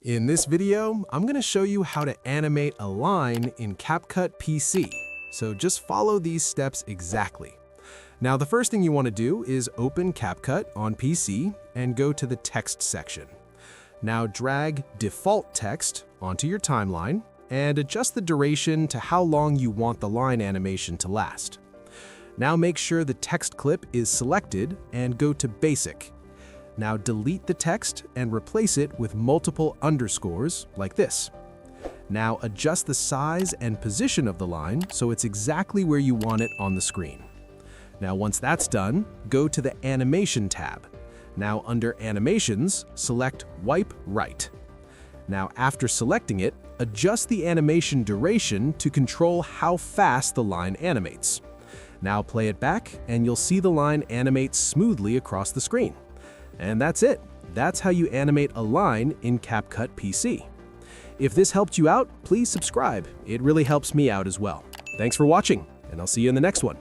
In this video, I'm going to show you how to animate a line in CapCut PC. So just follow these steps exactly. Now, the first thing you want to do is open CapCut on PC and go to the text section. Now drag default text onto your timeline and adjust the duration to how long you want the line animation to last. Now make sure the text clip is selected and go to Basic. Now delete the text and replace it with multiple underscores like this. Now adjust the size and position of the line so it's exactly where you want it on the screen. Now once that's done, go to the Animation tab. Now under Animations, select Wipe Right. Now after selecting it, adjust the animation duration to control how fast the line animates. Now play it back and you'll see the line animate smoothly across the screen. And that's it. That's how you animate a line in CapCut PC. If this helped you out, please subscribe. It really helps me out as well. Thanks for watching, and I'll see you in the next one.